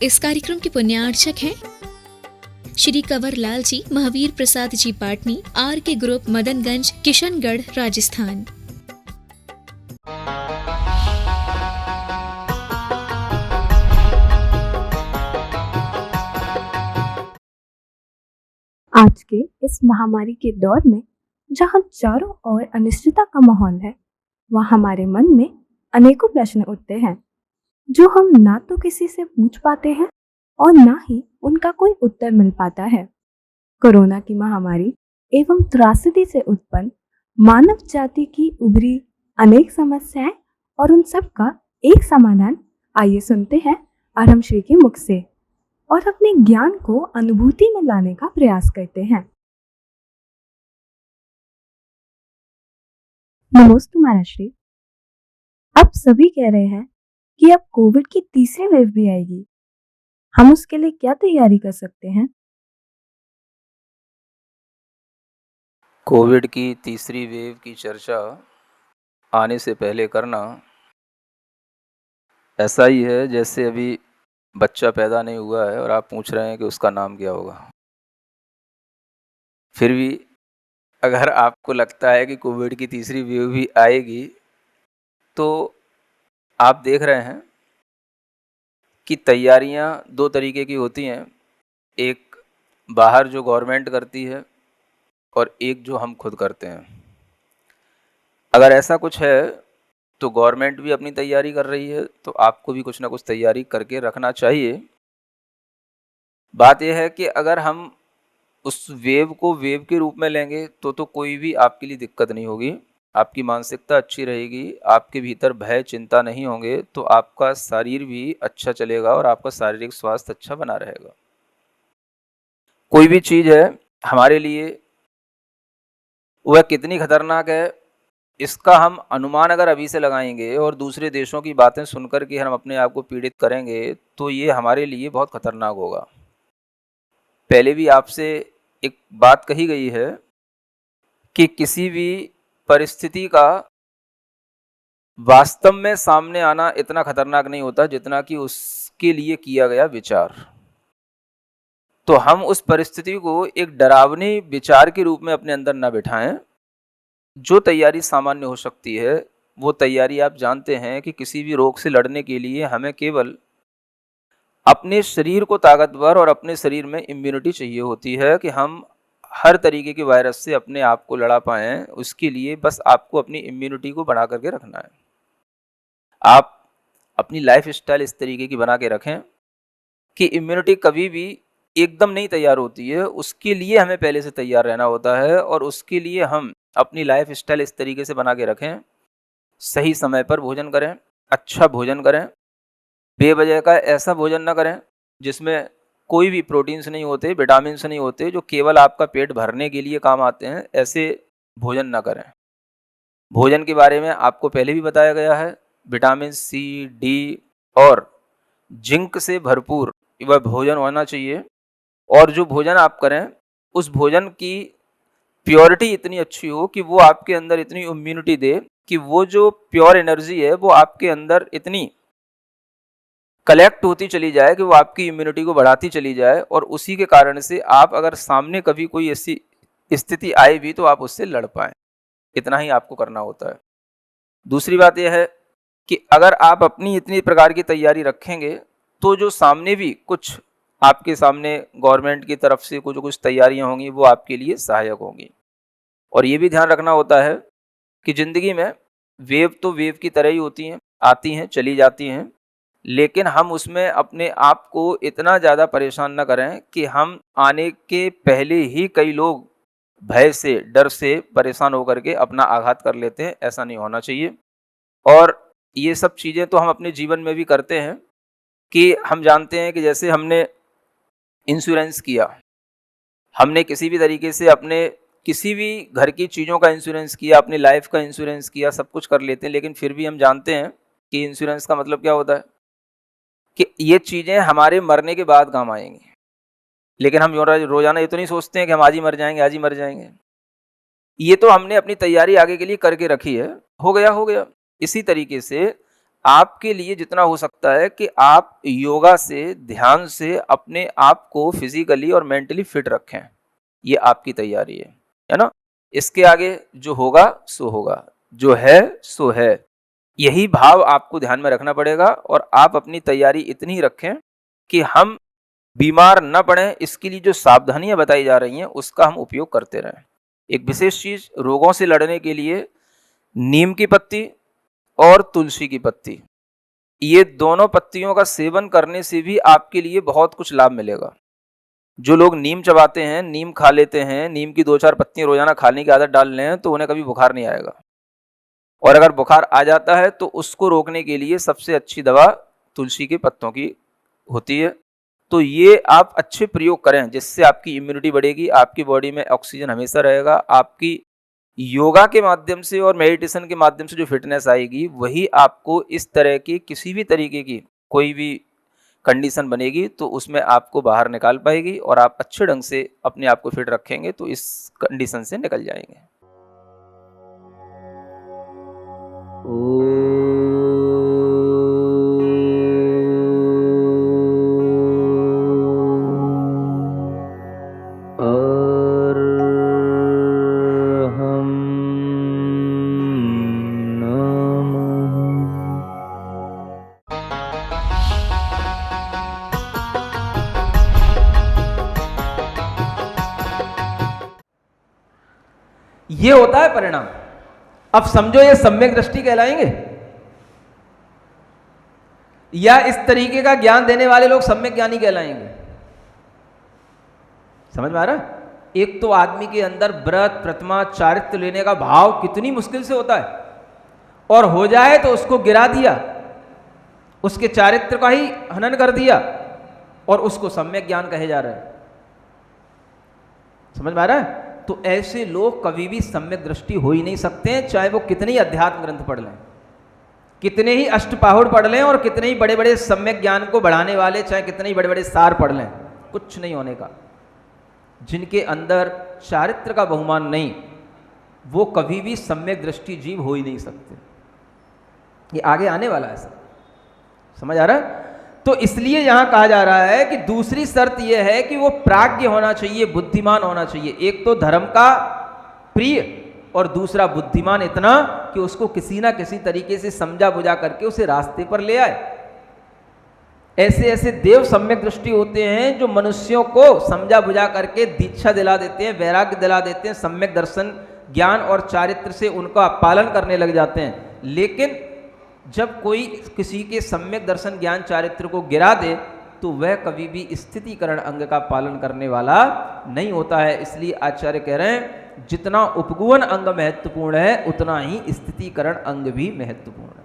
इस कार्यक्रम के पुण्यार्चक हैं श्री कंवर लाल जी, महावीर प्रसाद जी पाटनी, आर के ग्रुप, मदनगंज, किशनगढ़, राजस्थान। आज के इस महामारी के दौर में जहां चारों ओर अनिश्चितता का माहौल है, वह हमारे मन में अनेकों प्रश्न उठते हैं जो हम ना तो किसी से पूछ पाते हैं और ना ही उनका कोई उत्तर मिल पाता है। कोरोना की महामारी एवं त्रासदी से उत्पन्न मानव जाति की उभरी अनेक समस्याएं और उन सब का एक समाधान, आइए सुनते हैं आरम श्री के मुख से और अपने ज्ञान को अनुभूति में लाने का प्रयास करते हैं। नमस्ते महाराष्ट्री। अब सभी कह रहे हैं कि अब कोविड की तीसरी वेव भी आएगी। हम उसके लिए क्या तैयारी कर सकते हैं? कोविड की तीसरी वेव की चर्चा आने से पहले करना ऐसा ही है जैसे अभी बच्चा पैदा नहीं हुआ है और आप पूछ रहे हैं कि उसका नाम क्या होगा। फिर भी अगर आपको लगता है कि कोविड की तीसरी वेव भी आएगी, तो आप देख रहे हैं कि तैयारियां दो तरीके की होती हैं। एक बाहर जो गवर्नमेंट करती है और एक जो हम खुद करते हैं। अगर ऐसा कुछ है तो गवर्नमेंट भी अपनी तैयारी कर रही है, तो आपको भी कुछ ना कुछ तैयारी करके रखना चाहिए। बात यह है कि अगर हम उस वेव को वेव के रूप में लेंगे तो कोई भी आपके लिए दिक्कत नहीं होगी। आपकी मानसिकता अच्छी रहेगी, आपके भीतर भय चिंता नहीं होंगे, तो आपका शरीर भी अच्छा चलेगा और आपका शारीरिक स्वास्थ्य अच्छा बना रहेगा। कोई भी चीज़ है हमारे लिए, वह कितनी खतरनाक है, इसका हम अनुमान अगर अभी से लगाएंगे और दूसरे देशों की बातें सुनकर के हम अपने आप को पीड़ित करेंगे, तो ये हमारे लिए बहुत खतरनाक होगा। पहले भी आपसे एक बात कही गई है कि किसी भी परिस्थिति का वास्तव में सामने आना इतना खतरनाक नहीं होता जितना कि उसके लिए किया गया विचार। तो हम उस परिस्थिति को एक डरावनी विचार के रूप में अपने अंदर न बिठाएं। जो तैयारी सामान्य हो सकती है, वो तैयारी आप जानते हैं कि किसी भी रोग से लड़ने के लिए हमें केवल अपने शरीर को ताकतवर और अपने शरीर में इम्यूनिटी चाहिए होती है कि हम हर तरीके के वायरस से अपने आप को लड़ा पाएं। उसके लिए बस आपको अपनी इम्यूनिटी को बढ़ा करके रखना है। आप अपनी लाइफ स्टाइल इस तरीके की बना के रखें कि इम्यूनिटी कभी भी एकदम नहीं तैयार होती है, उसके लिए हमें पहले से तैयार रहना होता है। और उसके लिए हम अपनी लाइफ स्टाइल इस तरीके से बना के रखें, सही समय पर भोजन करें, अच्छा भोजन करें, बेवजह का ऐसा भोजन ना करें जिसमें कोई भी प्रोटीन्स नहीं होते, विटामिन्स नहीं होते, जो केवल आपका पेट भरने के लिए काम आते हैं, ऐसे भोजन ना करें। भोजन के बारे में आपको पहले भी बताया गया है। विटामिन सी, डी और जिंक से भरपूर वह भोजन होना चाहिए। और जो भोजन आप करें, उस भोजन की प्योरिटी इतनी अच्छी हो कि वो आपके अंदर इतनी इम्यूनिटी दे कि वो जो प्योर एनर्जी है वो आपके अंदर इतनी कलेक्ट होती चली जाए कि वो आपकी इम्यूनिटी को बढ़ाती चली जाए। और उसी के कारण से आप अगर सामने कभी कोई ऐसी स्थिति आए भी तो आप उससे लड़ पाएं। इतना ही आपको करना होता है। दूसरी बात यह है कि अगर आप अपनी इतनी प्रकार की तैयारी रखेंगे तो जो सामने भी कुछ आपके सामने गवर्नमेंट की तरफ से कुछ तैयारियां होंगी, वो आपके लिए सहायक होंगी। और ये भी ध्यान रखना होता है कि ज़िंदगी में वेव तो वेव की तरह ही होती हैं, आती हैं चली जाती हैं, लेकिन हम उसमें अपने आप को इतना ज़्यादा परेशान न करें कि हम आने के पहले ही कई लोग भय से, डर से परेशान होकर के अपना आघात कर लेते हैं। ऐसा नहीं होना चाहिए। और ये सब चीज़ें तो हम अपने जीवन में भी करते हैं कि हम जानते हैं कि जैसे हमने इंश्योरेंस किया, हमने किसी भी तरीके से अपने किसी भी घर की चीज़ों का इंश्योरेंस किया, अपनी लाइफ का इंश्योरेंस किया, सब कुछ कर लेते हैं, लेकिन फिर भी हम जानते हैं कि इंश्योरेंस का मतलब क्या होता है कि ये चीज़ें हमारे मरने के बाद काम आएंगी। लेकिन हम रोज़ाना ये तो नहीं सोचते हैं कि हम आज ही मर जाएंगे, आज ही मर जाएंगे। ये तो हमने अपनी तैयारी आगे के लिए करके रखी है, हो गया हो गया। इसी तरीके से आपके लिए जितना हो सकता है कि आप योगा से, ध्यान से अपने आप को फिजिकली और मेंटली फिट रखें, ये आपकी तैयारी है ना। इसके आगे जो होगा सो होगा, जो है सो है, यही भाव आपको ध्यान में रखना पड़ेगा। और आप अपनी तैयारी इतनी रखें कि हम बीमार न पड़ें, इसके लिए जो सावधानियां बताई जा रही हैं उसका हम उपयोग करते रहें। एक विशेष चीज, रोगों से लड़ने के लिए नीम की पत्ती और तुलसी की पत्ती, ये दोनों पत्तियों का सेवन करने से भी आपके लिए बहुत कुछ लाभ मिलेगा। जो लोग नीम चबाते हैं, नीम खा लेते हैं, नीम की 2-4 पत्तियां रोजाना खाने की आदत डाल लें तो उन्हें कभी बुखार नहीं आएगा। और अगर बुखार आ जाता है तो उसको रोकने के लिए सबसे अच्छी दवा तुलसी के पत्तों की होती है। तो ये आप अच्छे प्रयोग करें, जिससे आपकी इम्यूनिटी बढ़ेगी, आपकी बॉडी में ऑक्सीजन हमेशा रहेगा। आपकी योगा के माध्यम से और मेडिटेशन के माध्यम से जो फिटनेस आएगी, वही आपको इस तरह की किसी भी तरीके की कोई भी कंडीशन बनेगी तो उसमें आपको बाहर निकाल पाएगी, और आप अच्छे ढंग से अपने आप को फिट रखेंगे तो इस कंडीशन से निकल जाएंगे। ये होता है परिणाम। अब समझो ये सम्यक दृष्टि कहलाएंगे, या इस तरीके का ज्ञान देने वाले लोग सम्यक ज्ञानी कहलाएंगे? समझ में आ रहा है? एक तो आदमी के अंदर व्रत, प्रतिमा, चारित्र लेने का भाव कितनी मुश्किल से होता है, और हो जाए तो उसको गिरा दिया, उसके चारित्र का ही हनन कर दिया, और उसको सम्यक ज्ञान कहे जा रहा है। समझ में आ रहा है? तो ऐसे लोग कभी भी सम्यक दृष्टि हो ही नहीं सकते हैं, चाहे वो कितने ही अध्यात्म ग्रंथ पढ़ लें, कितने ही अष्टपाहुड़ पढ़ लें, और कितने ही बड़े बड़े सम्यक ज्ञान को बढ़ाने वाले चाहे कितने ही बड़े बड़े सार पढ़ लें, कुछ नहीं होने का। जिनके अंदर चारित्र का बहुमान नहीं, वो कभी भी सम्यक दृष्टि जीव हो ही नहीं सकते। ये आगे आने वाला है सब, समझ आ रहा है? तो इसलिए यहां कहा जा रहा है कि दूसरी शर्त यह है कि वो प्राज्ञ होना चाहिए, बुद्धिमान होना चाहिए। एक तो धर्म का प्रिय, और दूसरा बुद्धिमान इतना कि उसको किसी ना किसी तरीके से समझा बुझा करके उसे रास्ते पर ले आए। ऐसे ऐसे देव सम्यक दृष्टि होते हैं जो मनुष्यों को समझा बुझा करके दीक्षा दिला देते हैं, वैराग्य दिला देते हैं, सम्यक दर्शन, ज्ञान और चारित्र से उनका पालन करने लग जाते हैं। लेकिन जब कोई किसी के सम्यक दर्शन, ज्ञान, चारित्र को गिरा दे तो वह कभी भी स्थितिकरण अंग का पालन करने वाला नहीं होता है। इसलिए आचार्य कह रहे हैं जितना उपगुवन अंग महत्वपूर्ण है उतना ही स्थितिकरण अंग भी महत्वपूर्ण है।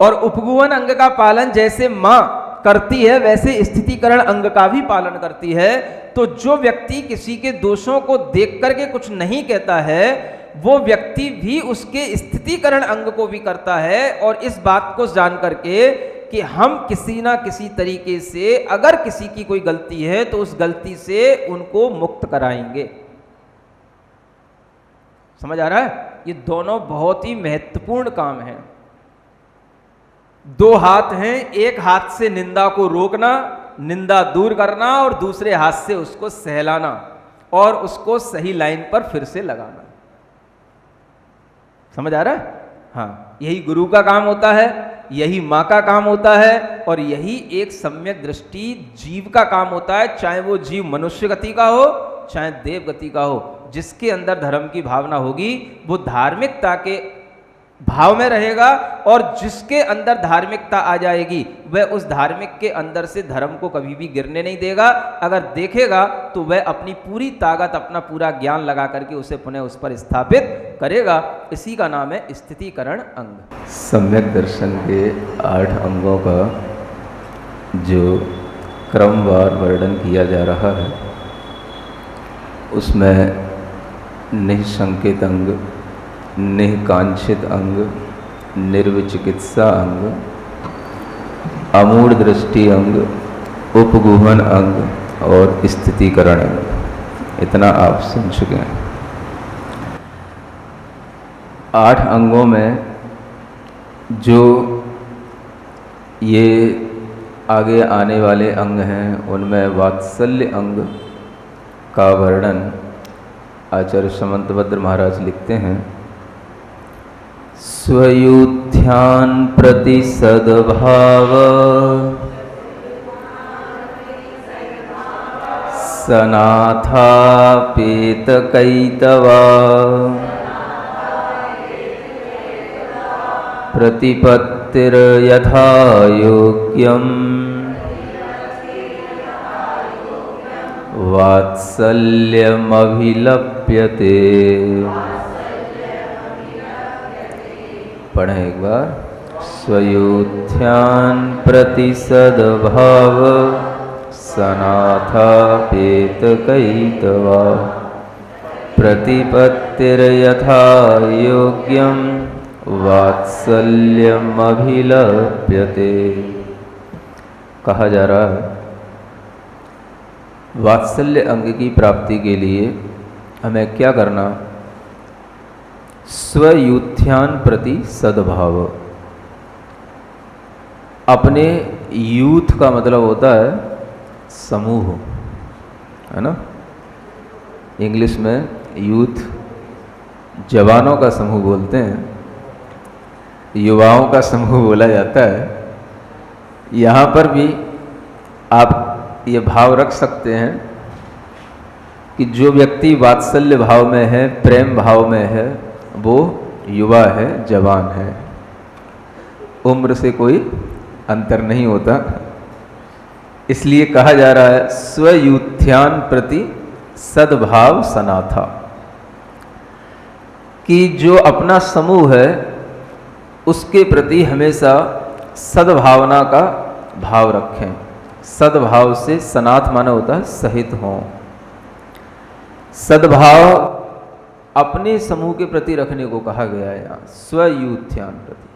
और उपगुवन अंग का पालन जैसे मां करती है वैसे स्थितिकरण अंग का भी पालन करती है। तो जो व्यक्ति किसी के दोषों को देख करके कुछ नहीं कहता है, वो व्यक्ति भी उसके स्थितिकरण अंग को भी करता है, और इस बात को जान करके कि हम किसी ना किसी तरीके से अगर किसी की कोई गलती है तो उस गलती से उनको मुक्त कराएंगे। समझ आ रहा है? ये दोनों बहुत ही महत्वपूर्ण काम हैं। दो हाथ हैं, एक हाथ से निंदा को रोकना, निंदा दूर करना, और दूसरे हाथ से उसको सहलाना और उसको सही लाइन पर फिर से लगाना। समझ आ रहा है? हाँ, यही गुरु का काम होता है, यही माँ का काम होता है, और यही एक सम्यक दृष्टि जीव का काम होता है। चाहे वो जीव मनुष्य गति का हो चाहे देव गति का हो, जिसके अंदर धर्म की भावना होगी वो धार्मिकता के भाव में रहेगा, और जिसके अंदर धार्मिकता आ जाएगी वह उस धार्मिक के अंदर से धर्म को कभी भी गिरने नहीं देगा। अगर देखेगा तो वह अपनी पूरी ताकत, अपना पूरा ज्ञान लगा करके उसे पुनः उस पर स्थापित करेगा। इसी का नाम है स्थितिकरण अंग। सम्यक दर्शन के 8 अंगों का जो क्रमवार वर्णन किया जा रहा है उसमें निःसंकेत अंग, निःकांक्षित अंग, निर्विचिकित्सा अंग, अमूढ़ दृष्टि अंग, उपगुहन अंग और स्थितिकरण अंग, इतना आप सुन चुके हैं। 8 अंगों में जो ये आगे आने वाले अंग हैं उनमें वात्सल्य अंग का वर्णन आचार्य समंतभद्र महाराज लिखते हैं। स्वयूथ्यान प्रति सद्भाव सनाथापेत कैतवा प्रतिपत्तिर्यथा योग्यम् वात्सल्यमभिलप्यते। पढ़ें एक बार। स्वयूथ्यान प्रति सद्भाव सनाथापेत कैतवा प्रतिपत्तिर्यथा योग्यम् वात्सल्यमभिलप्यते। कहा जा रहा है वात्सल्य अंग की प्राप्ति के लिए हमें क्या करना? स्वयूथ्यान प्रति सद्भाव। अपने यूथ का मतलब होता है समूह, है ना। इंग्लिश में यूथ जवानों का समूह बोलते हैं, युवाओं का समूह बोला जाता है। यहाँ पर भी आप ये भाव रख सकते हैं कि जो व्यक्ति वात्सल्य भाव में है, प्रेम भाव में है, वो युवा है, जवान है। उम्र से कोई अंतर नहीं होता। इसलिए कहा जा रहा है स्वयूथ्यान प्रति सद्भाव सनाथा, कि जो अपना समूह है उसके प्रति हमेशा सद्भावना का भाव रखें। सद्भाव से सनाथ माना होता है सहित हों। सद्भाव अपने समूह के प्रति रखने को कहा गया है यहाँ स्वयूथ्यान प्रति।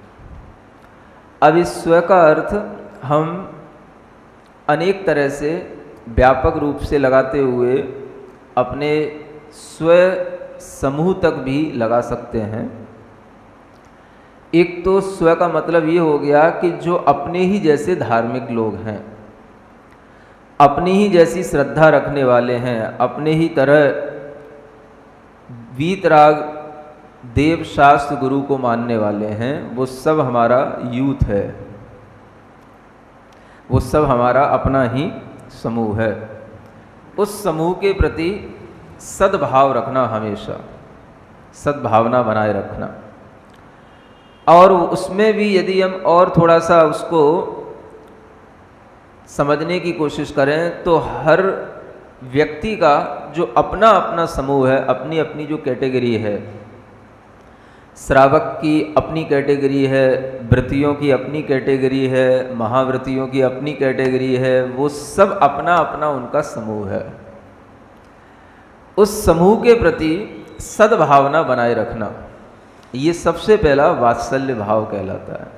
अब इस स्व का अर्थ हम अनेक तरह से व्यापक रूप से लगाते हुए अपने स्व समूह तक भी लगा सकते हैं। एक तो स्व का मतलब ये हो गया कि जो अपने ही जैसे धार्मिक लोग हैं, अपनी ही जैसी श्रद्धा रखने वाले हैं, अपने ही तरह वीतराग देव शास्त्र गुरु को मानने वाले हैं, वो सब हमारा यूथ है, वो सब हमारा अपना ही समूह है। उस समूह के प्रति सद्भाव रखना, हमेशा सद्भावना बनाए रखना। और उसमें भी यदि हम और थोड़ा सा उसको समझने की कोशिश करें तो हर व्यक्ति का जो अपना अपना समूह है, अपनी अपनी जो कैटेगरी है, श्रावक की अपनी कैटेगरी है, व्रतियों की अपनी कैटेगरी है, महाव्रतियों की अपनी कैटेगरी है, वो सब अपना अपना उनका समूह है। उस समूह के प्रति सद्भावना बनाए रखना, ये सबसे पहला वात्सल्य भाव कहलाता है।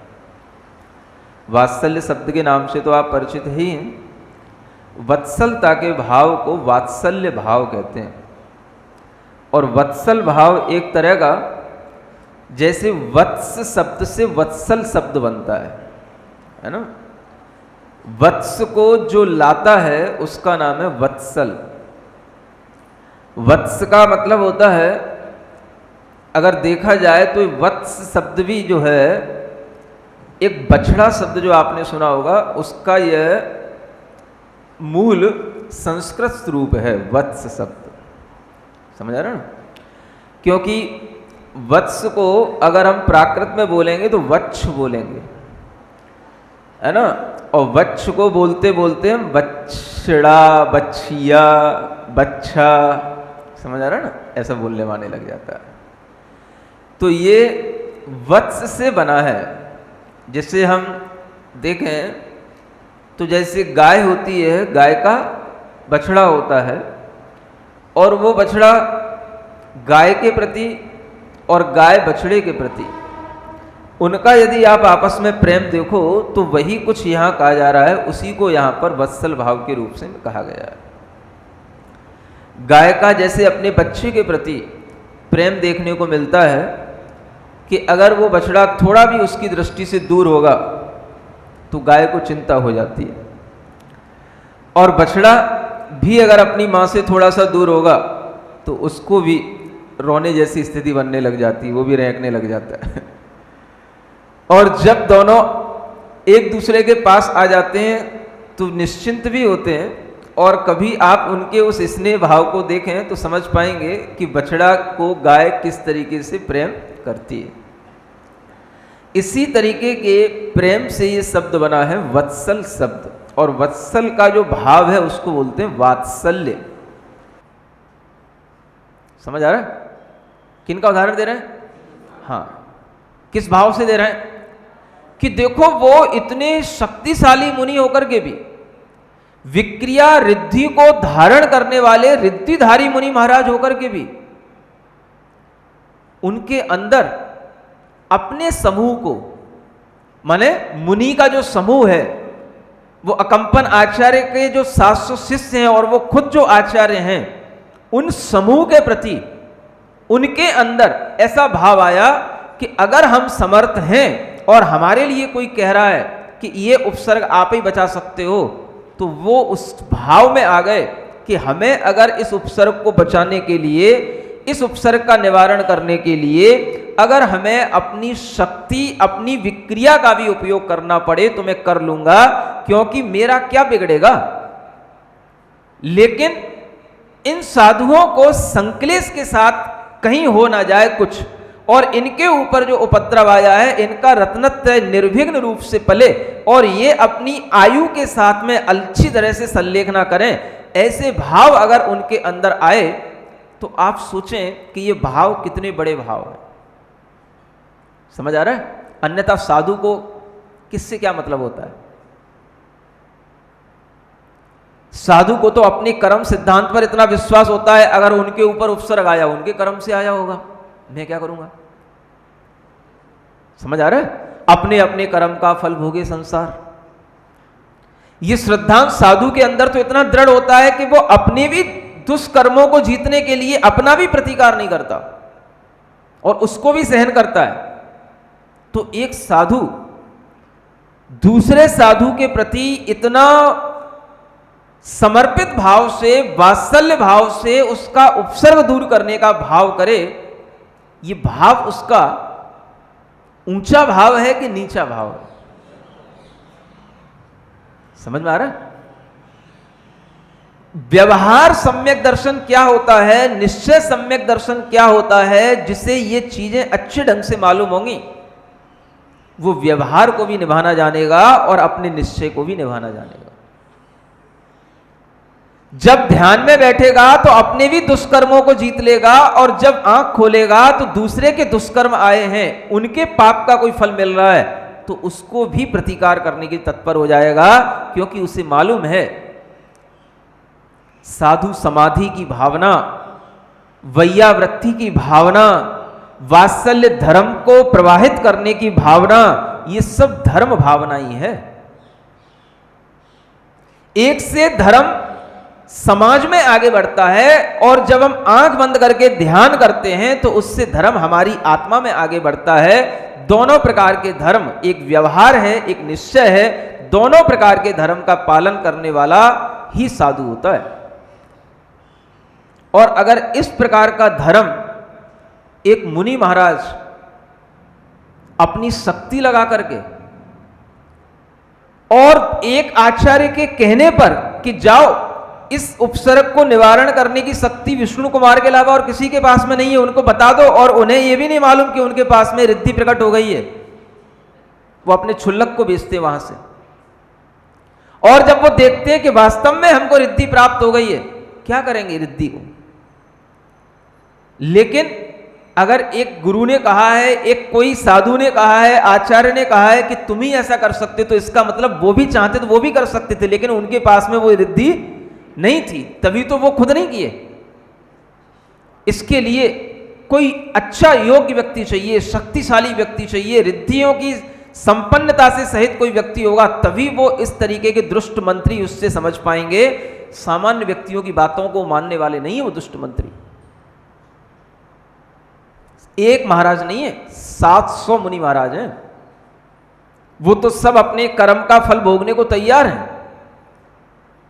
वात्सल्य शब्द के नाम से तो आप परिचित ही हैं। वत्सलता के भाव को वात्सल्य भाव कहते हैं। और वत्सल भाव एक तरह का, जैसे वत्स शब्द से वत्सल शब्द बनता है ना। वत्स को जो लाता है उसका नाम है वत्सल। वत्स का मतलब होता है, अगर देखा जाए तो वत्स शब्द भी जो है एक बछड़ा शब्द जो आपने सुना होगा, उसका यह मूल संस्कृत रूप है वत्स शब्द। समझ आ रहा ना? क्योंकि वत्स को अगर हम प्राकृत में बोलेंगे तो वत्स बोलेंगे, है ना। और वत्स को बोलते बोलते हम बछड़ा, बछिया, बच्छा, समझ आ रहा ना, ऐसा बोलने माने लग जाता है। तो ये वत्स से बना है। जैसे हम देखें तो जैसे गाय होती है, गाय का बछड़ा होता है, और वो बछड़ा गाय के प्रति और गाय बछड़े के प्रति, उनका यदि आप आपस में प्रेम देखो तो वही कुछ यहाँ कहा जा रहा है, उसी को यहाँ पर वत्सल भाव के रूप से कहा गया है। गाय का जैसे अपने बच्चे के प्रति प्रेम देखने को मिलता है, कि अगर वो बछड़ा थोड़ा भी उसकी दृष्टि से दूर होगा तो गाय को चिंता हो जाती है, और बछड़ा भी अगर अपनी माँ से थोड़ा सा दूर होगा तो उसको भी रोने जैसी स्थिति बनने लग जाती है, वो भी रेंकने लग जाता है। और जब दोनों एक दूसरे के पास आ जाते हैं तो निश्चिंत भी होते हैं, और कभी आप उनके उस स्नेह भाव को देखें तो समझ पाएंगे कि बछड़ा को गाय किस तरीके से प्रेम करती है। इसी तरीके के प्रेम से ये शब्द बना है वत्सल शब्द, और वत्सल का जो भाव है उसको बोलते हैं वात्सल्य। समझ आ रहा है? किन का उदाहरण दे रहे हैं? हाँ, किस भाव से दे रहे हैं कि देखो वो इतने शक्तिशाली मुनि होकर के भी, विक्रिया रिद्धि को धारण करने वाले रिद्धिधारी मुनि महाराज होकर के भी, उनके अंदर अपने समूह को, माने मुनि का जो समूह है, वो अकंपन आचार्य के जो 700 शिष्य हैं और वो खुद जो आचार्य हैं, उन समूह के प्रति उनके अंदर ऐसा भाव आया कि अगर हम समर्थ हैं और हमारे लिए कोई कह रहा है कि ये उपसर्ग आप ही बचा सकते हो, तो वो उस भाव में आ गए कि हमें अगर इस उपसर्ग को बचाने के लिए, इस उपसर्ग का निवारण करने के लिए अगर हमें अपनी शक्ति, अपनी विक्रिया का भी उपयोग करना पड़े तो मैं कर लूंगा, क्योंकि मेरा क्या बिगड़ेगा। लेकिन इन साधुओं को संक्लेश के साथ कहीं हो ना जाए कुछ, और इनके ऊपर जो उपद्रव आया है इनका रत्नत्रय निर्विघ्न रूप से पले, और ये अपनी आयु के साथ में अच्छी तरह से संलेख ना करें, ऐसे भाव अगर उनके अंदर आए तो आप सोचें कि ये भाव कितने बड़े भाव हैं। समझ आ रहा है? अन्यथा साधु को किससे क्या मतलब होता है? साधु को तो अपने कर्म सिद्धांत पर इतना विश्वास होता है, अगर उनके ऊपर उपसर्ग आया, उनके कर्म से आया होगा, मैं क्या करूंगा। समझ आ रहा है? अपने अपने कर्म का फल भोगे संसार। ये श्रद्धांत साधु के अंदर तो इतना दृढ़ होता है कि वो अपने भी दुष्कर्मों को जीतने के लिए अपना भी प्रतिकार नहीं करता और उसको भी सहन करता है। तो एक साधु दूसरे साधु के प्रति इतना समर्पित भाव से, वात्सल्य भाव से उसका उपसर्ग दूर करने का भाव करे, ये भाव उसका ऊंचा भाव है कि नीचा भाव है? समझ में आ रहा है? व्यवहार सम्यक दर्शन क्या होता है, निश्चय सम्यक दर्शन क्या होता है, जिसे ये चीजें अच्छे ढंग से मालूम होंगी, वो व्यवहार को भी निभाना जानेगा और अपने निश्चय को भी निभाना जानेगा। जब ध्यान में बैठेगा तो अपने भी दुष्कर्मों को जीत लेगा, और जब आंख खोलेगा तो दूसरे के दुष्कर्म आए हैं, उनके पाप का कोई फल मिल रहा है, तो उसको भी प्रतिकार करने के तत्पर हो जाएगा, क्योंकि उसे मालूम है साधु समाधि की भावना, वैयावृत्ति की भावना, वात्सल्य धर्म को प्रवाहित करने की भावना, ये सब धर्म भावना ही है। एक से धर्म समाज में आगे बढ़ता है, और जब हम आंख बंद करके ध्यान करते हैं तो उससे धर्म हमारी आत्मा में आगे बढ़ता है। दोनों प्रकार के धर्म, एक व्यवहार है, एक निश्चय है, दोनों प्रकार के धर्म का पालन करने वाला ही साधु होता है। और अगर इस प्रकार का धर्म एक मुनि महाराज अपनी शक्ति लगा करके और एक आचार्य के कहने पर कि जाओ इस उपसर्ग को निवारण करने की शक्ति विष्णु कुमार के अलावा और किसी के पास में नहीं है, उनको बता दो, और उन्हें यह भी नहीं मालूम कि उनके पास में रिद्धि प्रकट हो गई है, वो अपने क्षुल्लक को बेचते वहां से, और जब वो देखते हैं कि वास्तव में हमको रिद्धि प्राप्त हो गई है, क्या करेंगे रिद्धि को। लेकिन अगर एक गुरु ने कहा है, एक कोई साधु ने कहा है, आचार्य ने कहा है कि तुम ही ऐसा कर सकते, तो इसका मतलब वो भी चाहते तो वो भी कर सकते थे, लेकिन उनके पास में वो रिद्धि नहीं थी, तभी तो वो खुद नहीं किए। इसके लिए कोई अच्छा योग्य व्यक्ति चाहिए, शक्तिशाली व्यक्ति चाहिए, रिद्धियों की संपन्नता से सहित कोई व्यक्ति होगा, तभी वो इस तरीके के दुष्ट मंत्री उससे समझ पाएंगे। सामान्य व्यक्तियों की बातों को मानने वाले नहीं है वो दुष्ट मंत्री। एक महाराज नहीं है, 700 मुनि महाराज हैं। वो तो सब अपने कर्म का फल भोगने को तैयार हैं,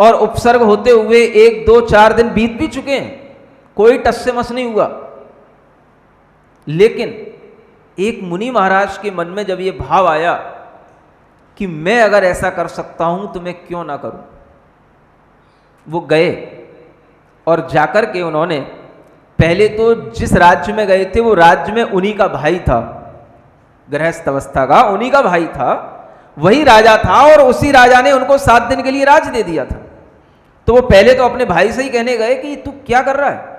और उपसर्ग होते हुए 1, 2, 4 दिन बीत भी चुके हैं, कोई टस से मस नहीं हुआ। लेकिन एक मुनि महाराज के मन में जब ये भाव आया कि मैं अगर ऐसा कर सकता हूं तो मैं क्यों ना करूं, वो गए और जाकर के उन्होंने पहले तो जिस राज्य में गए थे वो राज्य में उन्हीं का भाई था, गृहस्थ अवस्था का उन्हीं का भाई था, वही राजा था, और उसी राजा ने उनको 7 दिन के लिए राज दे दिया था। तो वो पहले तो अपने भाई से ही कहने गए कि तू क्या कर रहा है,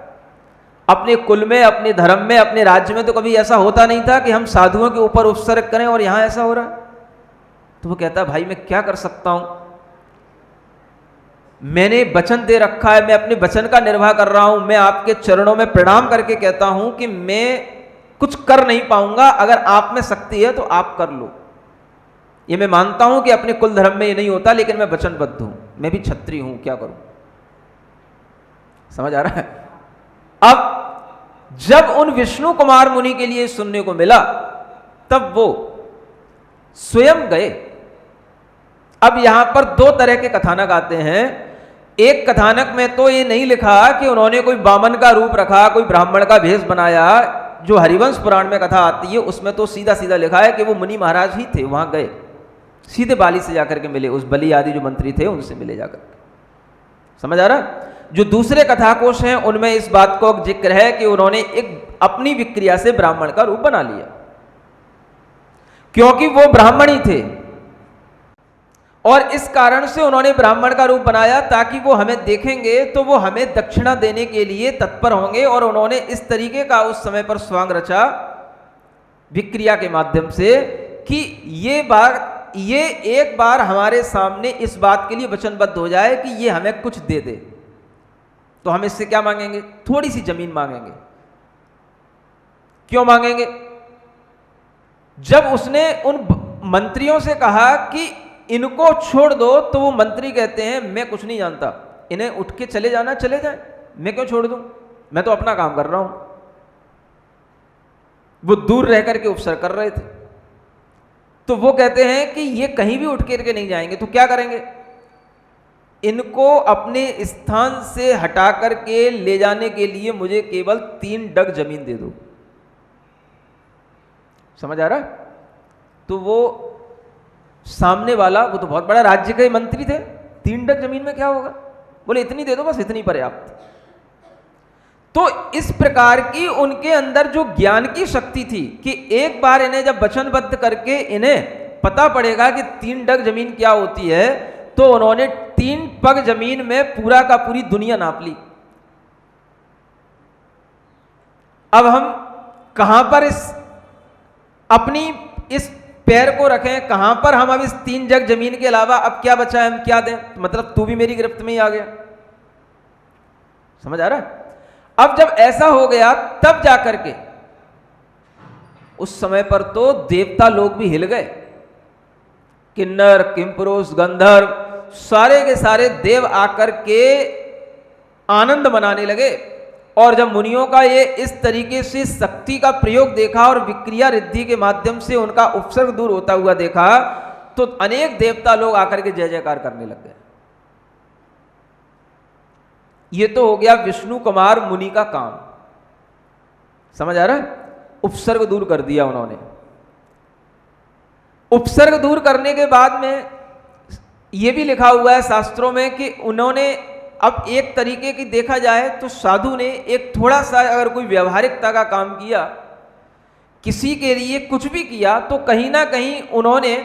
अपने कुल में, अपने धर्म में, अपने राज्य में तो कभी ऐसा होता नहीं था कि हम साधुओं के ऊपर उपसर्ग करें, और यहां ऐसा हो रहा है। तो वो कहता है भाई मैं क्या कर सकता हूं, मैंने वचन दे रखा है, मैं अपने वचन का निर्वाह कर रहा हूं, मैं आपके चरणों में प्रणाम करके कहता हूं कि मैं कुछ कर नहीं पाऊंगा, अगर आप में शक्ति है तो आप कर लो। ये मैं मानता हूं कि अपने कुल धर्म में ये नहीं होता, लेकिन मैं वचनबद्ध हूं, मैं भी क्षत्रिय हूं, क्या करूं। समझ आ रहा है। अब जब उन विष्णु कुमार मुनि के लिए सुनने को मिला, तब वो स्वयं गए। अब यहां पर 2 तरह के कथानक आते हैं। एक कथानक में तो ये नहीं लिखा कि उन्होंने कोई बामन का रूप रखा, कोई ब्राह्मण का भेष बनाया, जो हरिवंश पुराण में कथा आती है उसमें तो सीधा सीधा लिखा है कि वो मुनि महाराज ही थे, वहां गए, सीधे बाली से जाकर के मिले, उस बलि आदि जो मंत्री थे उनसे मिले जाकर के। समझ आ रहा। जो दूसरे कथाकोश हैं उनमें इस बात को जिक्र है कि उन्होंने एक अपनी विक्रिया से ब्राह्मण का रूप बना लिया, क्योंकि वो ब्राह्मण ही थे, और इस कारण से उन्होंने ब्राह्मण का रूप बनाया ताकि वो हमें देखेंगे तो वो हमें दक्षिणा देने के लिए तत्पर होंगे। और उन्होंने इस तरीके का उस समय पर स्वांग रचा विक्रिया के माध्यम से कि ये एक बार हमारे सामने इस बात के लिए वचनबद्ध हो जाए कि ये हमें कुछ दे दे, तो हम इससे क्या मांगेंगे, थोड़ी सी जमीन मांगेंगे। क्यों मांगेंगे? जब उसने उन मंत्रियों से कहा कि इनको छोड़ दो, तो वो मंत्री कहते हैं मैं कुछ नहीं जानता, इन्हें उठ के चले जाना चले जाए, मैं क्यों छोड़ दूं, मैं तो अपना काम कर रहा हूं। वो दूर रह करके उपसर्ग कर रहे थे, तो वो कहते हैं कि ये कहीं भी उठ करके नहीं जाएंगे, तो क्या करेंगे, इनको अपने स्थान से हटा करके ले जाने के लिए मुझे केवल 3 डग जमीन दे दो। समझ आ रहा। तो वो सामने वाला, वो तो बहुत बड़ा राज्य के मंत्री थे, 3 डग जमीन में क्या होगा, बोले इतनी दे दो, बस इतनी पर्याप्त। तो इस प्रकार की उनके अंदर जो ज्ञान की शक्ति थी कि एक बार इन्हें जब वचनबद्ध करके इन्हें पता पड़ेगा कि 3 डग जमीन क्या होती है, तो उन्होंने 3 पग जमीन में पूरा का पूरी दुनिया नाप ली। अब हम कहां पर अपनी इस पैर को रखें, कहां पर हम अब इस 3 जग जमीन के अलावा अब क्या बचा है, हम क्या दें, मतलब तू भी मेरी गिरफ्त में ही आ गया। समझ आ रहा है। अब जब ऐसा हो गया तब जाकर के उस समय पर तो देवता लोग भी हिल गए, किन्नर, किंपुरुष, गंधर्व, सारे के सारे देव आकर के आनंद मनाने लगे। और जब मुनियों का ये इस तरीके से शक्ति का प्रयोग देखा और विक्रिया रिद्धि के माध्यम से उनका उपसर्ग दूर होता हुआ देखा, तो अनेक देवता लोग आकर के जय जयकार करने लग गए। ये तो हो गया विष्णु कुमार मुनि का काम। समझ आ रहा है। उपसर्ग दूर कर दिया उन्होंने। उपसर्ग दूर करने के बाद में यह भी लिखा हुआ है शास्त्रों में कि उन्होंने अब एक तरीके की देखा जाए तो साधु ने एक थोड़ा सा अगर कोई व्यवहारिकता का काम किया, किसी के लिए कुछ भी किया, तो कहीं ना कहीं उन्होंने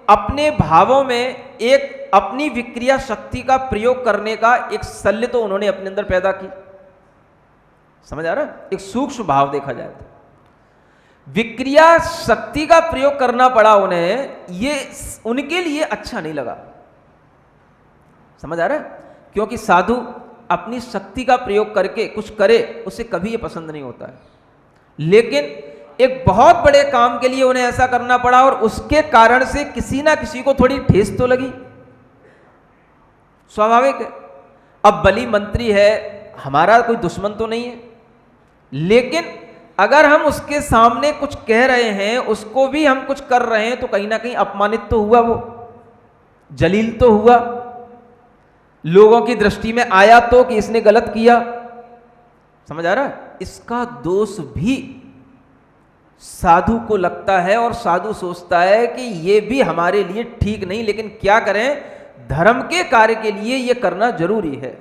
अपने भावों में एक अपनी विक्रिया शक्ति का प्रयोग करने का एक शल्य तो उन्होंने अपने अंदर पैदा की। समझ आ रहा है। एक सूक्ष्म भाव देखा जाए तो विक्रिया शक्ति का प्रयोग करना पड़ा उन्हें, ये उनके लिए अच्छा नहीं लगा। समझ आ रहा है। क्योंकि साधु अपनी शक्ति का प्रयोग करके कुछ करे, उसे कभी ये पसंद नहीं होता है। लेकिन एक बहुत बड़े काम के लिए उन्हें ऐसा करना पड़ा और उसके कारण से किसी ना किसी को थोड़ी ठेस तो लगी, स्वाभाविक है। अब बलि मंत्री है, हमारा कोई दुश्मन तो नहीं है, लेकिन अगर हम उसके सामने कुछ कह रहे हैं, उसको भी हम कुछ कर रहे हैं, तो कहीं ना कहीं अपमानित तो हुआ, वो जलील तो हुआ, लोगों की दृष्टि में आया तो कि इसने गलत किया। समझ आ रहा है? इसका दोष भी साधु को लगता है और साधु सोचता है कि ये भी हमारे लिए ठीक नहीं, लेकिन क्या करें, धर्म के कार्य के लिए ये करना जरूरी है।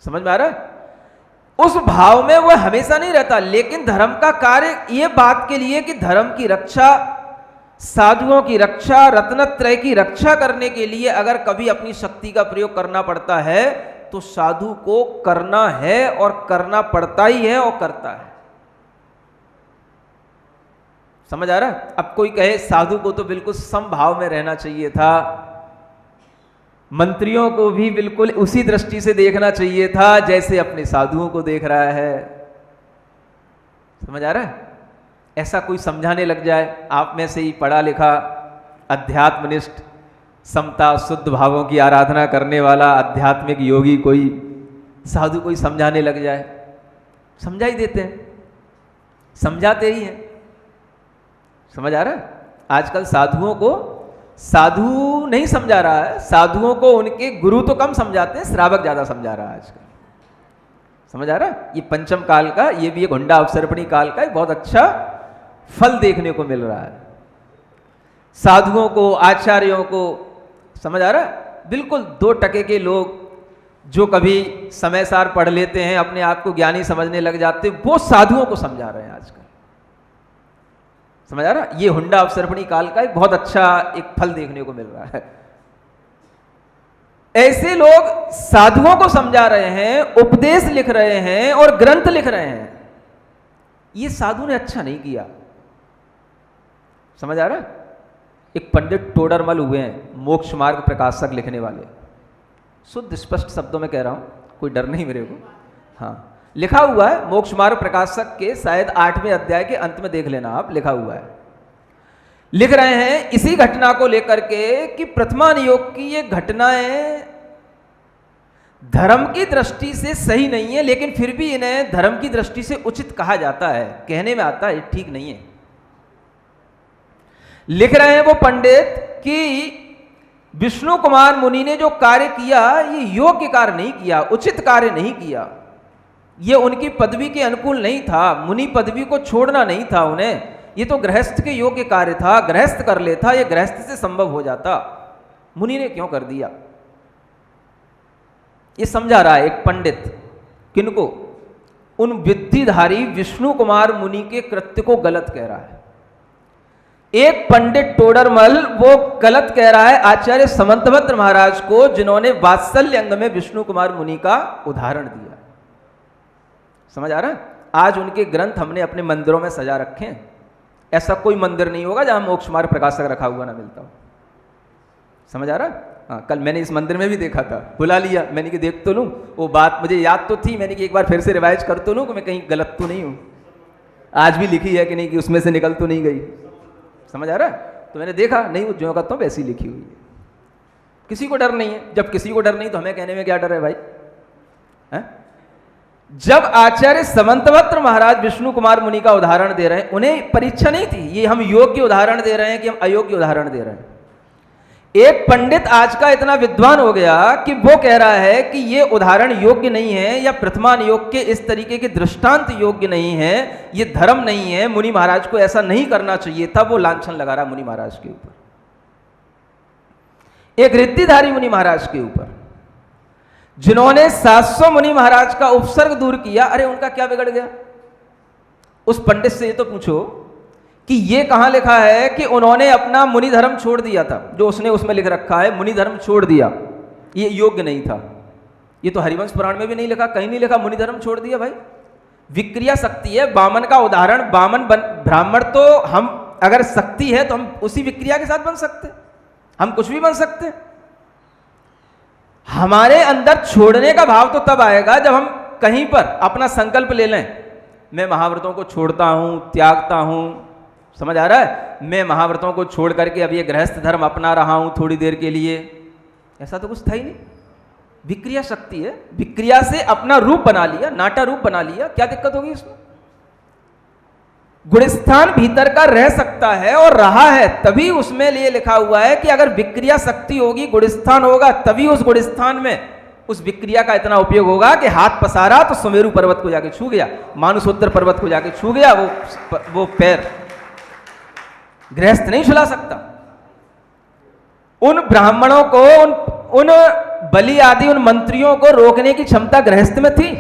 समझ में आ रहा है? उस भाव में वह हमेशा नहीं रहता, लेकिन धर्म का कार्य ये बात के लिए कि धर्म की रक्षा, साधुओं की रक्षा, रत्नत्रय की रक्षा करने के लिए अगर कभी अपनी शक्ति का प्रयोग करना पड़ता है तो साधु को करना है और करना पड़ता ही है और करता है। समझ आ रहा है? अब कोई कहे साधु को तो बिल्कुल समभाव में रहना चाहिए था, मंत्रियों को भी बिल्कुल उसी दृष्टि से देखना चाहिए था जैसे अपने साधुओं को देख रहा है। समझ आ रहा है? ऐसा कोई समझाने लग जाए, आप में से ही पढ़ा लिखा, अध्यात्मनिष्ठ, समता शुद्ध भावों की आराधना करने वाला आध्यात्मिक योगी कोई साधु कोई समझाने लग जाए, समझा ही देते हैं, समझाते ही हैं। समझ आ रहा है? आजकल साधुओं को साधु नहीं समझा रहा है, साधुओं को उनके गुरु तो कम समझाते हैं, श्रावक ज्यादा समझा रहा है आजकल। समझ आ रहा है? ये पंचम काल का, ये भी एक हुंडा अवसर्पणी काल का एक बहुत अच्छा फल देखने को मिल रहा है। साधुओं को, आचार्यों को, समझ आ रहा है, बिल्कुल 2 टके के लोग जो कभी समय सार पढ़ लेते हैं, अपने आप को ज्ञानी समझने लग जाते, वो साधुओं को समझा रहे हैं आजकल। समझ आ रहा है? ये हुंडा अवसर्पणी काल का एक बहुत अच्छा एक फल देखने को मिल रहा है। ऐसे लोग साधुओं को समझा रहे हैं, उपदेश लिख रहे हैं और ग्रंथ लिख रहे हैं। ये साधु ने अच्छा नहीं किया। समझ आ रहा है? एक पंडित टोडरमल हुए हैं, मोक्ष मार्ग प्रकाशक लिखने वाले, शुद्ध स्पष्ट शब्दों में कह रहा हूं, कोई डर नहीं मेरे को। हाँ, लिखा हुआ है मोक्ष मार्ग प्रकाशक के शायद 8वें अध्याय के अंत में देख लेना आप, लिखा हुआ है। लिख रहे हैं इसी घटना को लेकर के कि प्रथमान योग की ये घटनाएं धर्म की दृष्टि से सही नहीं है, लेकिन फिर भी इन्हें धर्म की दृष्टि से उचित कहा जाता है, कहने में आता है ठीक नहीं है। लिख रहे हैं वो पंडित कि विष्णु कुमार मुनि ने जो कार्य किया ये योग्य कार्य नहीं किया, उचित कार्य नहीं किया, ये उनकी पदवी के अनुकूल नहीं था, मुनि पदवी को छोड़ना नहीं था उन्हें, ये तो गृहस्थ के योग्य कार्य था, गृहस्थ कर लेता, ये गृहस्थ से संभव हो जाता, मुनि ने क्यों कर दिया। ये समझा रहा है एक पंडित, किनको? उन विद्धिधारी विष्णु कुमार मुनि के कृत्य को गलत कह रहा है। एक पंडित टोडरमल वो गलत कह रहा है आचार्य समंतभद्र महाराज को, जिन्होंने वात्सल्य अंग में विष्णु कुमार मुनि का उदाहरण दिया। समझ आ रहा है? आज उनके ग्रंथ हमने अपने मंदिरों में सजा रखे हैं। ऐसा कोई मंदिर नहीं होगा जहां मोक्ष मार्ग प्रकाशक रखा हुआ ना मिलता हो। समझ आ रहा है? हाँ, कल मैंने इस मंदिर में भी देखा था, बुला लिया मैंने कि देख तो लूं, वो बात मुझे याद तो थी, मैंने कि एक बार फिर से रिवाइज कर तो लूं कि मैं कहीं गलत तो नहीं हूं, आज भी लिखी है कि नहीं, कि उसमें से निकल तो नहीं गई। समझ आ रहा है? तो मैंने देखा, नहीं वो जो कहता हूं वैसी लिखी हुई है। किसी को डर नहीं है, जब किसी को डर नहीं तो हमें कहने में क्या डर है भाई? है? जब आचार्य समंतभद्र महाराज विष्णु कुमार मुनि का उदाहरण दे रहे हैं, उन्हें परीक्षा नहीं थी, ये हम योग्य उदाहरण दे रहे हैं कि हम अयोग्य उदाहरण दे रहे हैं। एक पंडित आज का इतना विद्वान हो गया कि वो कह रहा है कि ये उदाहरण योग्य नहीं है, या प्रथमान योग के इस तरीके के दृष्टांत योग्य नहीं है, ये धर्म नहीं है, मुनि महाराज को ऐसा नहीं करना चाहिए था। वो लांछन लगा रहा मुनि महाराज के ऊपर, एक रिद्धिधारी मुनि महाराज के ऊपर, जिन्होंने 700 मुनि महाराज का उपसर्ग दूर किया। अरे उनका क्या बिगड़ गया? उस पंडित से ये तो पूछो कि ये कहां लिखा है कि उन्होंने अपना मुनि धर्म छोड़ दिया था, जो उसने उसमें लिख रखा है मुनि धर्म छोड़ दिया, ये योग्य नहीं था। ये तो हरिवंश पुराण में भी नहीं लिखा, कहीं नहीं लिखा मुनि धर्म छोड़ दिया। भाई विक्रिया शक्ति है, वामन का उदाहरण, वामन ब्राह्मण, तो हम अगर शक्ति है तो हम उसी विक्रिया के साथ बन सकते, हम कुछ भी बन सकते। हमारे अंदर छोड़ने का भाव तो तब आएगा जब हम कहीं पर अपना संकल्प ले लें, मैं महाव्रतों को छोड़ता हूं, त्यागता हूं। समझ आ रहा है? मैं महाव्रतों को छोड़ करके अब ये गृहस्थ धर्म अपना रहा हूं थोड़ी देर के लिए। ऐसा तो कुछ था ही नहीं। विक्रिया शक्ति है, विक्रिया से अपना रूप बना लिया, नाटा रूप बना लिया, क्या दिक्कत होगी इसमें? गुणस्थान भीतर का रह सकता है और रहा है, तभी उसमें लिए लिखा हुआ है कि अगर विक्रिया शक्ति होगी, गुणस्थान होगा, तभी उस गुणस्थान में उस विक्रिया का इतना उपयोग होगा कि हाथ पसारा तो सुमेरु पर्वत को जाके छू गया, मानसोत्तर पर्वत को जाके छू गया, वो पैर गृहस्थ नहीं छुला सकता। उन ब्राह्मणों को, उन बलि आदि उन मंत्रियों को रोकने की क्षमता गृहस्थ में थी।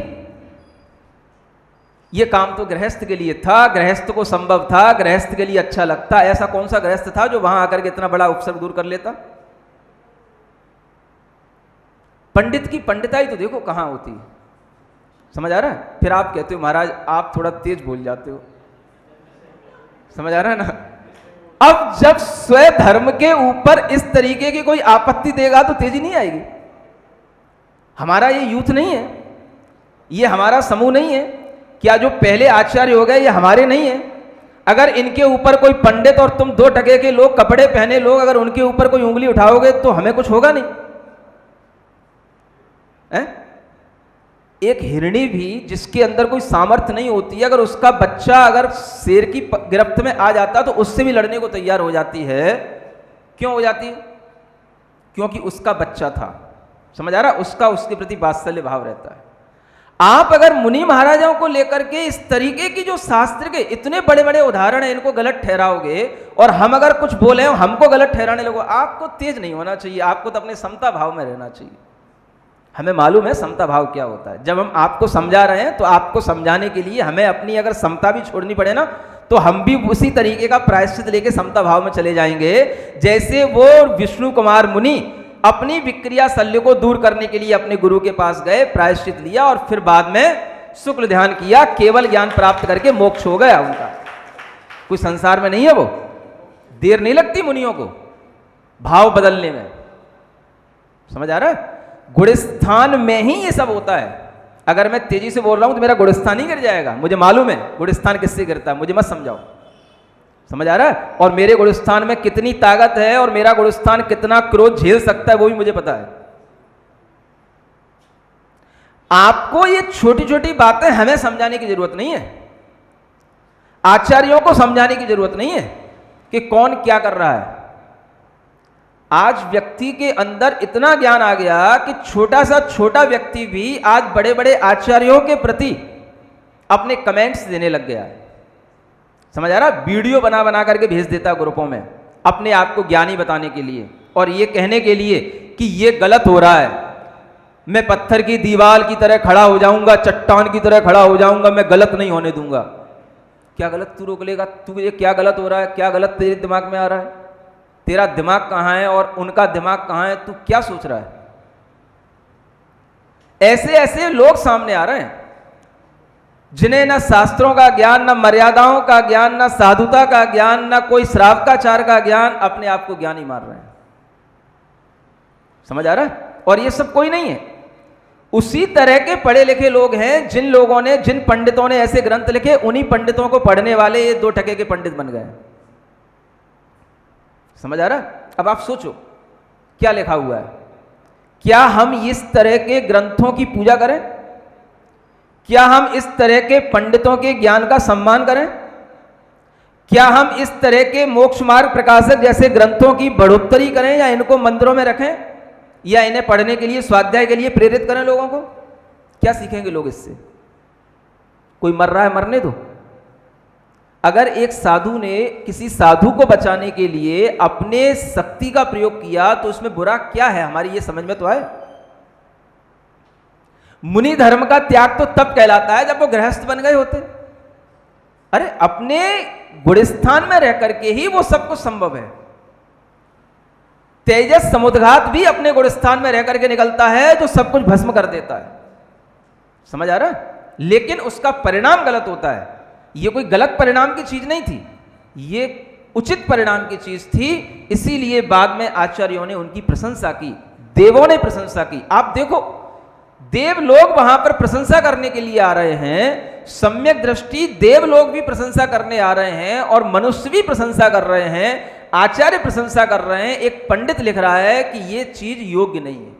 ये काम तो गृहस्थ के लिए था, गृहस्थ को संभव था, गृहस्थ के लिए अच्छा लगता। ऐसा कौन सा गृहस्थ था जो वहां आकर के इतना बड़ा उपसर्ग दूर कर लेता? पंडित की पंडिताई तो देखो कहां होती है, समझ आ रहा है? फिर आप कहते हो महाराज आप थोड़ा तेज बोल जाते हो, समझ आ रहा है ना? अब जब स्वधर्म के ऊपर इस तरीके की कोई आपत्ति देगा तो तेजी नहीं आएगी। हमारा ये यूथ नहीं है, ये हमारा समूह नहीं है, क्या जो पहले आचार्य हो गए ये हमारे नहीं है? अगर इनके ऊपर कोई पंडित और तुम 2 टके के लोग, कपड़े पहने लोग, अगर उनके ऊपर कोई उंगली उठाओगे तो हमें कुछ होगा नहीं है? एक हिरणी भी जिसके अंदर कोई सामर्थ्य नहीं होती है, अगर उसका बच्चा अगर शेर की गिरफ्त में आ जाता तो उससे भी लड़ने को तैयार हो जाती है। क्यों हो जाती है? क्योंकि उसका बच्चा था, समझ आ रहा? उसका उसके प्रति वात्सल्य भाव रहता है। आप अगर मुनि महाराजाओं को लेकर के इस तरीके की जो शास्त्र के इतने बड़े बड़े उदाहरण हैं इनको गलत ठहराओगे और हम अगर कुछ बोले हमको गलत ठहराने लगो, आपको तेज नहीं होना चाहिए, आपको तो अपने समता भाव में रहना चाहिए। हमें मालूम है समता भाव क्या होता है। जब हम आपको समझा रहे हैं तो आपको समझाने के लिए हमें अपनी अगर समता भी छोड़नी पड़े ना तो हम भी उसी तरीके का प्रायश्चित लेके समता भाव में चले जाएंगे। जैसे वो विष्णु कुमार मुनि अपनी विक्रिया शल्य को दूर करने के लिए अपने गुरु के पास गए, प्रायश्चित लिया और फिर बाद में शुक्ल ध्यान किया, केवल ज्ञान प्राप्त करके मोक्ष हो गया उनका। कोई संसार में नहीं है, वो देर नहीं लगती मुनियों को भाव बदलने में, समझ आ रहा है? गुणस्थान में ही ये सब होता है। अगर मैं तेजी से बोल रहा हूं तो मेरा गुणस्थान ही गिर जाएगा, मुझे मालूम है गुणस्थान किससे गिरता है, मुझे मत समझाओ, समझ आ रहा है? और मेरे गुणस्थान में कितनी ताकत है और मेरा गुणस्थान कितना क्रोध झेल सकता है वो भी मुझे पता है। आपको ये छोटी छोटी बातें हमें समझाने की जरूरत नहीं है, आचार्यों को समझाने की जरूरत नहीं है कि कौन क्या कर रहा है। आज व्यक्ति के अंदर इतना ज्ञान आ गया कि छोटा सा छोटा व्यक्ति भी आज बड़े बड़े आचार्यों के प्रति अपने कमेंट्स देने लग गया है, समझ आ रहा? वीडियो बना बना करके भेज देता है ग्रुपों में अपने आप को ज्ञानी बताने के लिए और ये कहने के लिए कि ये गलत हो रहा है, मैं पत्थर की दीवार की तरह खड़ा हो जाऊंगा, चट्टान की तरह खड़ा हो जाऊंगा, मैं गलत नहीं होने दूंगा। क्या गलत तू रोक लेगा? तू ये क्या गलत हो रहा है, क्या गलत तेरे दिमाग में आ रहा है? तेरा दिमाग कहां है और उनका दिमाग कहां है? तू क्या सोच रहा है? ऐसे ऐसे लोग सामने आ रहे हैं जिन्हें ना शास्त्रों का ज्ञान, ना मर्यादाओं का ज्ञान, ना साधुता का ज्ञान, ना कोई श्रावकाचार का ज्ञान, अपने आप को ज्ञानी मार रहे हैं, समझ आ रहा है? और ये सब कोई नहीं है, उसी तरह के पढ़े लिखे लोग हैं जिन लोगों ने, जिन पंडितों ने ऐसे ग्रंथ लिखे, उन्हीं पंडितों को पढ़ने वाले ये 2 टके के पंडित बन गए, समझ आ रहा है? अब आप सोचो क्या लिखा हुआ है। क्या हम इस तरह के ग्रंथों की पूजा करें? क्या हम इस तरह के पंडितों के ज्ञान का सम्मान करें? क्या हम इस तरह के मोक्ष मार्ग प्रकाशक जैसे ग्रंथों की बढ़ोत्तरी करें या इनको मंदिरों में रखें या इन्हें पढ़ने के लिए, स्वाध्याय के लिए प्रेरित करें लोगों को? क्या सीखेंगे लोग इससे? कोई मर रहा है, मरने दो। अगर एक साधु ने किसी साधु को बचाने के लिए अपने शक्ति का प्रयोग किया तो उसमें बुरा क्या है? हमारी ये समझ में तो आए। मुनि धर्म का त्याग तो तब कहलाता है जब वो गृहस्थ बन गए होते। अरे अपने गुणस्थान में रह करके ही वो सब कुछ संभव है। तेजस समुद्घात भी अपने गुणस्थान में रह करके निकलता है जो सब कुछ भस्म कर देता है, समझ आ रहा है? लेकिन उसका परिणाम गलत होता है। ये कोई गलत परिणाम की चीज नहीं थी, ये उचित परिणाम की चीज थी, इसीलिए बाद में आचार्यों ने उनकी प्रशंसा की, देवों ने प्रशंसा की। आप देखो देव लोग वहां पर प्रशंसा करने के लिए आ रहे हैं, सम्यक दृष्टि देव लोग भी प्रशंसा करने आ रहे हैं और मनुष्य भी प्रशंसा कर रहे हैं, आचार्य प्रशंसा कर रहे हैं। एक पंडित लिख रहा है कि ये चीज योग्य नहीं है,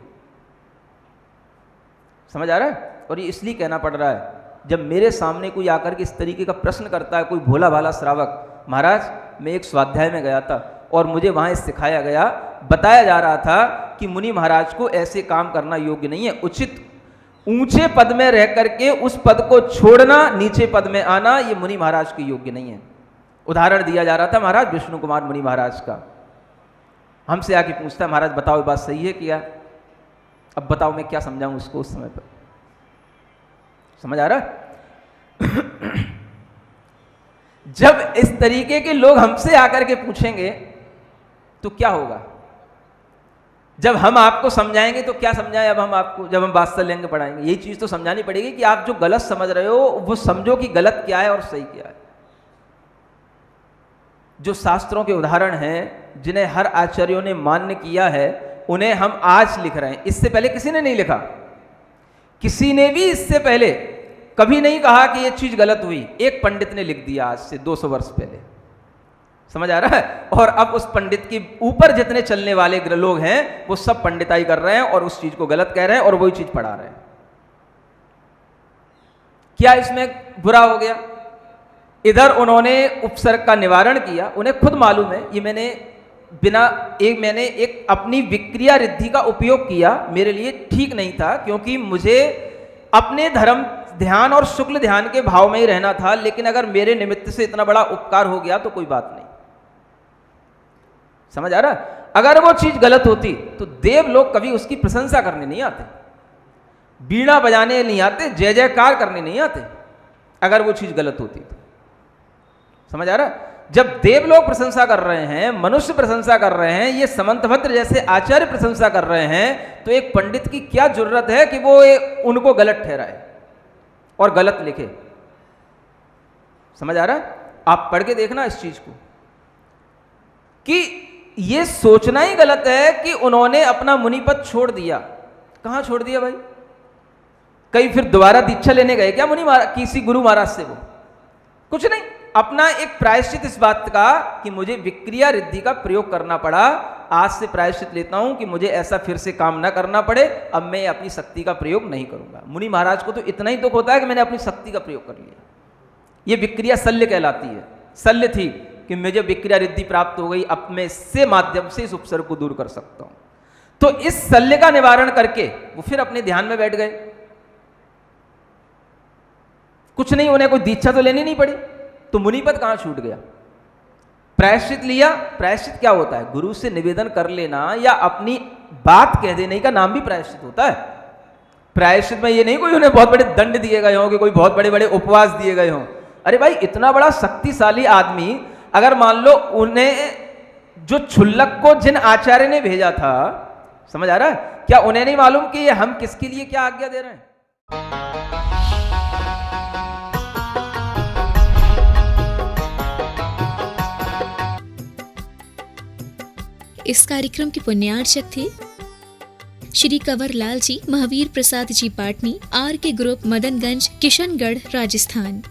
समझ आ रहा है? और ये इसलिए कहना पड़ रहा है, जब मेरे सामने कोई आकर के इस तरीके का प्रश्न करता है, कोई भोला भाला श्रावक, महाराज मैं एक स्वाध्याय में गया था और मुझे वहाँ सिखाया गया, बताया जा रहा था कि मुनि महाराज को ऐसे काम करना योग्य नहीं है, उचित ऊंचे पद में रह करके उस पद को छोड़ना, नीचे पद में आना, ये मुनि महाराज के योग्य नहीं है। उदाहरण दिया जा रहा था महाराज विष्णु कुमार मुनि महाराज का। हमसे आके पूछता है, महाराज बताओ ये बात सही है क्या? अब बताओ मैं क्या समझाऊं उसको उस समय पर। समझ आ रहा है? जब इस तरीके के लोग हमसे आकर के पूछेंगे तो क्या होगा? जब हम आपको समझाएंगे तो क्या समझाएं? अब हम आपको, जब हम वात्सल्य पढ़ाएंगे, यही चीज तो समझानी पड़ेगी कि आप जो गलत समझ रहे हो वो समझो कि गलत क्या है और सही क्या है। जो शास्त्रों के उदाहरण हैं, जिन्हें हर आचार्यों ने मान्य किया है, उन्हें हम आज लिख रहे हैं। इससे पहले किसी ने नहीं लिखा। किसी ने भी इससे पहले कभी नहीं कहा कि ये चीज गलत हुई। एक पंडित ने लिख दिया आज से 200 वर्ष पहले। समझ आ रहा है? और अब उस पंडित के ऊपर जितने चलने वाले लोग हैं वो सब पंडिताई कर रहे हैं और उस चीज को गलत कह रहे हैं और वही चीज पढ़ा रहे हैं। क्या इसमें बुरा हो गया? इधर उन्होंने उपसर्ग का निवारण किया, उन्हें खुद मालूम है। ये मैंने एक अपनी विक्रिया रिद्धि का उपयोग किया, मेरे लिए ठीक नहीं था, क्योंकि मुझे अपने धर्म ध्यान और शुक्ल ध्यान के भाव में ही रहना था। लेकिन अगर मेरे निमित्त से इतना बड़ा उपकार हो गया तो कोई बात नहीं। समझ आ रहा? अगर वो चीज गलत होती तो देव लोग कभी उसकी प्रशंसा करने नहीं आते, बीड़ा बजाने नहीं आते, जय जयकार करने नहीं आते, अगर वो चीज गलत होती तो। समझ आ रहा? जब देव लोग प्रशंसा कर रहे हैं, मनुष्य प्रशंसा कर रहे हैं, ये समंतभद्र जैसे आचार्य प्रशंसा कर रहे हैं, तो एक पंडित की क्या जरूरत है कि वो उनको गलत ठहराए और गलत लिखे? समझ आ रहा? आप पढ़ के देखना इस चीज को, कि ये सोचना ही गलत है कि उन्होंने अपना मुनिपद छोड़ दिया। कहां छोड़ दिया भाई? कहीं फिर दोबारा दीक्षा लेने गए क्या मुनि महाराज किसी गुरु महाराज से? वो कुछ नहीं, अपना एक प्रायश्चित इस बात का कि मुझे विक्रिया रिद्धि का प्रयोग करना पड़ा, आज से प्रायश्चित लेता हूं कि मुझे ऐसा फिर से काम ना करना पड़े, अब मैं अपनी शक्ति का प्रयोग नहीं करूंगा। मुनि महाराज को तो इतना ही दुख होता है कि मैंने अपनी शक्ति का प्रयोग कर लिया। ये विक्रिया शल्य कहलाती है। शल्य थी कि मुझे विक्रिया रिद्धि प्राप्त हो गई, अब मैं इससे माध्यम से इस उपसर्ग को दूर कर सकता हूं। तो इस शल्य का निवारण करके वो फिर अपने ध्यान में बैठ गए। कुछ नहीं, उन्हें कोई दीक्षा तो लेनी नहीं पड़ी, तो मुनिपद कहां छूट गया? प्रायश्चित लिया। प्रायश्चित क्या होता है? गुरु से निवेदन कर लेना या अपनी बात कह देने का नाम भी प्रायश्चित होता है। प्रायश्चित में ये नहीं कोई उन्हें बहुत बड़े दंड दिए गए हों कि कोई बहुत बड़े बड़े उपवास दिए गए हों। अरे भाई, इतना बड़ा शक्तिशाली आदमी, अगर मान लो उन्हें जो क्षुल्लक को जिन आचार्य ने भेजा था, समझ आ रहा है, क्या उन्हें नहीं मालूम कि ये हम किसके लिए क्या आज्ञा दे रहे हैं? इस कार्यक्रम के पुण्यार्चक थे श्री कंवर लाल जी, महावीर प्रसाद जी पाटनी, आर के ग्रुप, मदनगंज, किशनगढ़, राजस्थान।